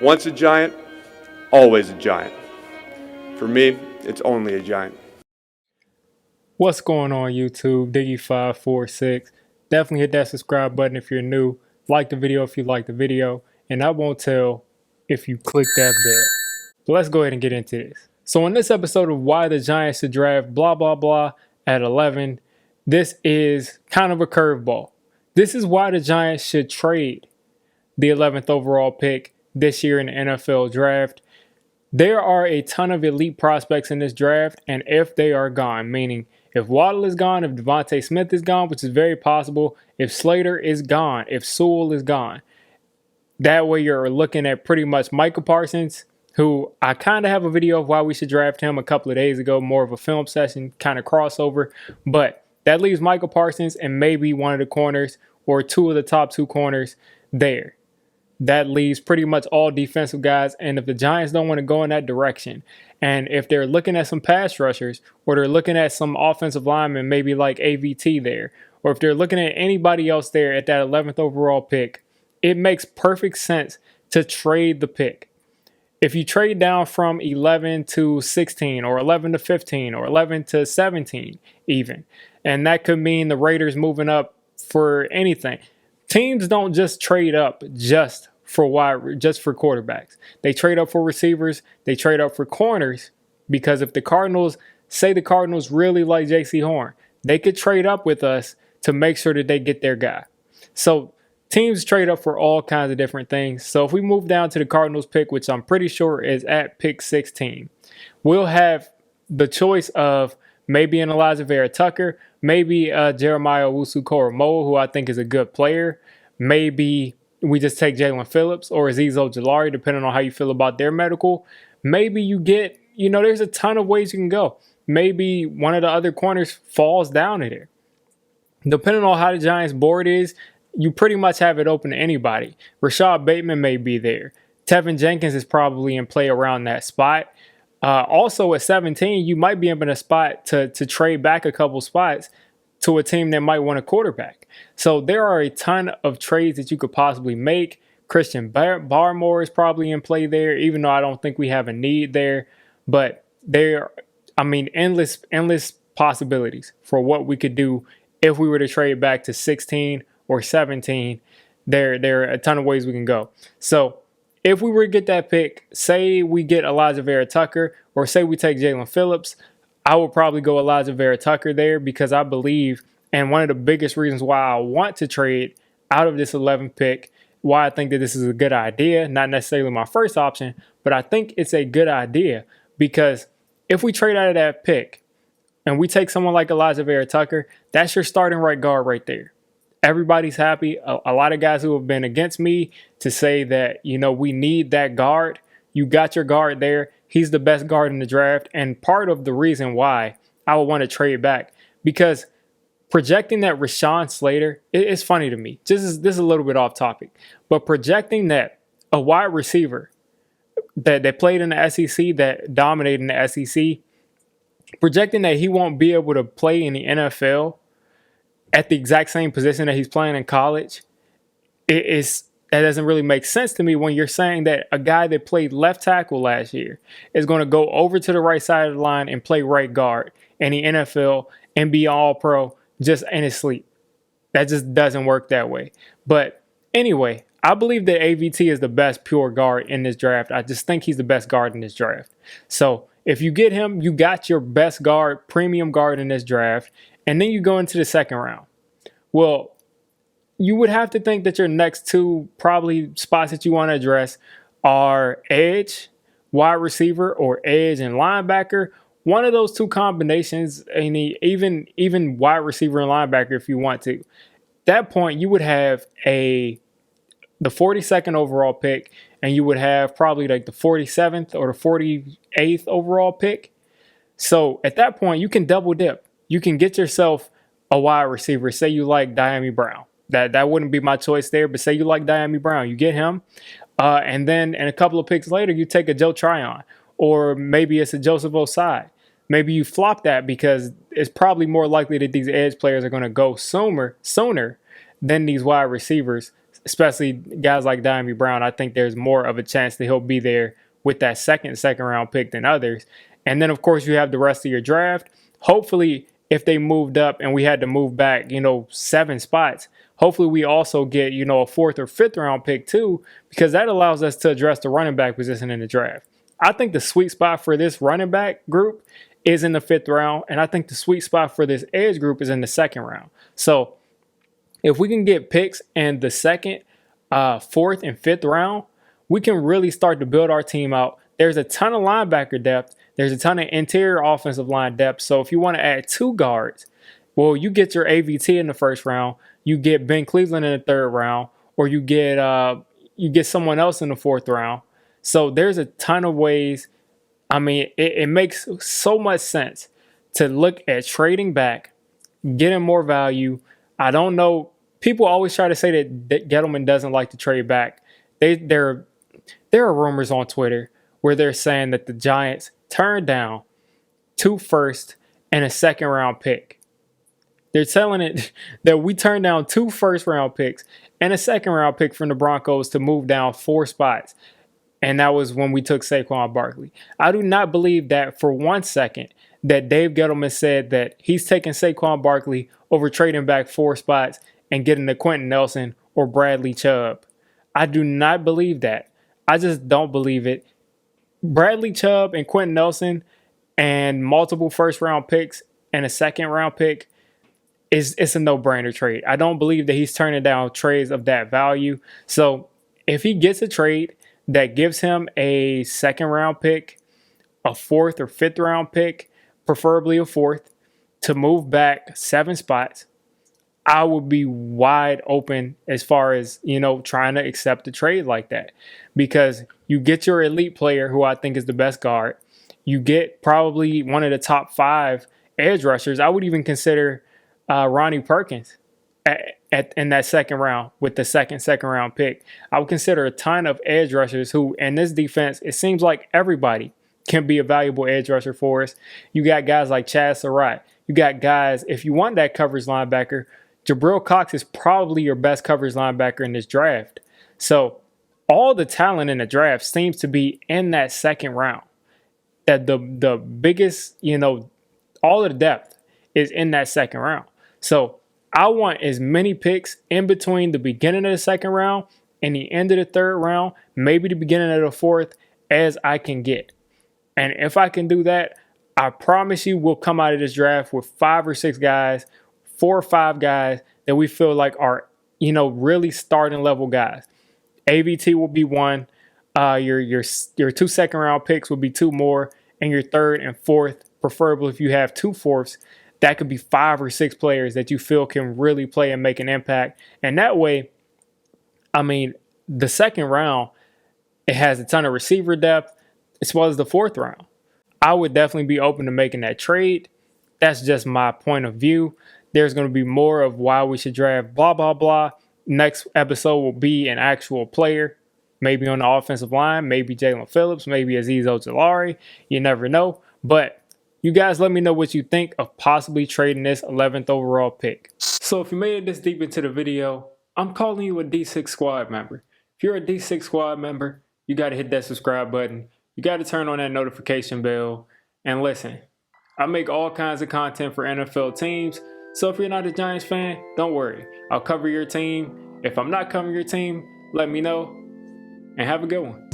Once a giant, always a giant. For me, it's only a giant. What's going on YouTube? Diggy546. Definitely hit that subscribe button if you're new. Like the video if you like the video. And I won't tell if you click that bell. But let's go ahead and get into this. So in this episode of Why the Giants Should Draft blah blah blah at 11, this is kind of a curveball. This is why the Giants should trade the 11th overall pick this year in the NFL draft. There are a ton of elite prospects in this draft, and if they are gone, meaning if Waddle is gone, if Devontae Smith is gone, which is very possible, if Slater is gone, if Sewell is gone, that way you're looking at pretty much Micah Parsons, who I kind of have a video of why we should draft him a couple of days ago, more of a film session, kind of crossover, but that leaves Micah Parsons and maybe one of the corners or two of the top two corners there. That leaves pretty much all defensive guys. And if the Giants don't want to go in that direction, and if they're looking at some pass rushers, or they're looking at some offensive linemen, maybe like AVT there, or if they're looking at anybody else there at that 11th overall pick, it makes perfect sense to trade the pick. If you trade down from 11 to 16, or 11 to 15, or 11 to 17 even, and that could mean the Raiders moving up for anything. Teams don't just trade up just for quarterbacks. They trade up for receivers. They trade up for corners, because if the Cardinals really like J.C. Horn, they could trade up with us to make sure that they get their guy. So teams trade up for all kinds of different things. So if we move down to the Cardinals pick, which I'm pretty sure is at pick 16, we'll have the choice of maybe an Alijah Vera-Tucker, maybe Jeremiah Owusu Koromoah, who I think is a good player. Maybe we just take Jalen Phillips or Azeez Ojulari, depending on how you feel about their medical. Maybe you get, there's a ton of ways you can go. Maybe one of the other corners falls down to there. Depending on how the Giants' board is, you pretty much have it open to anybody. Rashad Bateman may be there. Tevin Jenkins is probably in play around that spot. Also at 17, you might be in a spot to trade back a couple spots to a team that might want a quarterback. So there are a ton of trades that you could possibly make. Christian Barmore is probably in play there, even though I don't think we have a need there. But endless possibilities for what we could do if we were to trade back to 16 or 17. There are a ton of ways we can go. So if we were to get that pick, say we get Alijah Vera-Tucker, or say we take Jalen Phillips, I would probably go Alijah Vera-Tucker there, because I believe, and one of the biggest reasons why I want to trade out of this 11th pick, why I think that this is a good idea, not necessarily my first option, but I think it's a good idea, because if we trade out of that pick and we take someone like Alijah Vera-Tucker, that's your starting right guard right there. Everybody's happy. A lot of guys who have been against me to say that, we need that guard. You got your guard there. He's the best guard in the draft. And part of the reason why I would want to trade back, because projecting that Rashawn Slater, it's funny to me. This is a little bit off topic, but projecting that a wide receiver that played in the SEC, that dominated in the SEC, projecting that he won't be able to play in the NFL at the exact same position that he's playing in college, that doesn't really make sense to me when you're saying that a guy that played left tackle last year is going to go over to the right side of the line and play right guard in the NFL and be all pro just in his sleep. That just doesn't work that way. But anyway, I believe that AVT is the best pure guard in this draft. I just think he's the best guard in this draft. So if you get him, you got your best guard, premium guard in this draft. And then you go into the second round. Well, you would have to think that your next two probably spots that you want to address are edge, wide receiver, or edge and linebacker. One of those two combinations, and even wide receiver and linebacker if you want to. At that point, you would have the 42nd overall pick, and you would have probably like the 47th or the 48th overall pick. So at that point, you can double dip. You can get yourself a wide receiver. Say you like Dyami Brown. That wouldn't be my choice there, but say you like Dyami Brown. You get him. And then in a couple of picks later, you take a Joe Tryon. Or maybe it's a Joseph Osai. Maybe you flop that because it's probably more likely that these edge players are going to go sooner than these wide receivers especially guys like Diami Brown, I think there's more of a chance that he'll be there with that second round pick than others. And then, of course, you have the rest of your draft. Hopefully, if they moved up and we had to move back, 7 spots, hopefully we also get, a 4th or 5th round pick too, because that allows us to address the running back position in the draft. I think the sweet spot for this running back group is in the 5th round, and I think the sweet spot for this edge group is in the 2nd round. So if we can get picks in the 2nd, 4th, and 5th round, we can really start to build our team out. There's a ton of linebacker depth. There's a ton of interior offensive line depth. So if you want to add 2 guards, well, you get your AVT in the 1st round, you get Ben Cleveland in the 3rd round, or you get someone else in the 4th round. So there's a ton of ways. I mean, it makes so much sense to look at trading back, getting more value. I don't know. People always try to say that Gettleman doesn't like to trade back. There are rumors on Twitter where they're saying that the Giants turned down 2 firsts and a 2nd round pick. They're telling it that we turned down 2 first round picks and a 2nd round pick from the Broncos to move down 4 spots. And that was when we took Saquon Barkley. I do not believe that for 1 second that Dave Gettleman said that he's taking Saquon Barkley over trading back 4 spots and getting the Quentin Nelson or Bradley Chubb. I do not believe that. I just don't believe it. Bradley Chubb and Quentin Nelson and multiple 1st round picks and a 2nd round pick it's a no-brainer trade. I don't believe that he's turning down trades of that value. So if he gets a trade that gives him a 2nd round pick, a 4th or 5th round pick, preferably a 4th, to move back 7 spots, I would be wide open as far as, trying to accept a trade like that. Because you get your elite player, who I think is the best guard. You get probably one of the top 5 edge rushers. I would even consider Ronnie Perkins in that 2nd round with the second round pick. I would consider a ton of edge rushers who, in this defense, it seems like everybody can be a valuable edge rusher for us. You got guys like Chad Surratt. You got guys, if you want that coverage linebacker, Jabril Cox is probably your best coverage linebacker in this draft. So all the talent in the draft seems to be in that 2nd round. That the biggest, all of the depth is in that 2nd round. So I want as many picks in between the beginning of the 2nd round and the end of the 3rd round, maybe the beginning of the 4th, as I can get. And if I can do that, I promise you we'll come out of this draft with 5 or 6 guys, 4 or 5 guys that we feel like are, really starting level guys. AVT will be 1. Your 2 2nd round picks will be 2 more, and your 3rd and 4th, preferably if you have 2 4ths, that could be 5 or 6 players that you feel can really play and make an impact. And that way, the 2nd round, it has a ton of receiver depth, as well as the 4th round. I would definitely be open to making that trade. That's just my point of view. There's going to be more of why we should draft blah, blah, blah. Next episode will be an actual player, maybe on the offensive line, maybe Jalen Phillips, maybe Azeez Ojulari. You never know. But you guys let me know what you think of possibly trading this 11th overall pick. So if you made it this deep into the video, I'm calling you a D6 squad member. If you're a D6 squad member, you got to hit that subscribe button. You got to turn on that notification bell. And listen, I make all kinds of content for NFL teams. So if you're not a Giants fan, don't worry. I'll cover your team. If I'm not covering your team, let me know. And have a good one.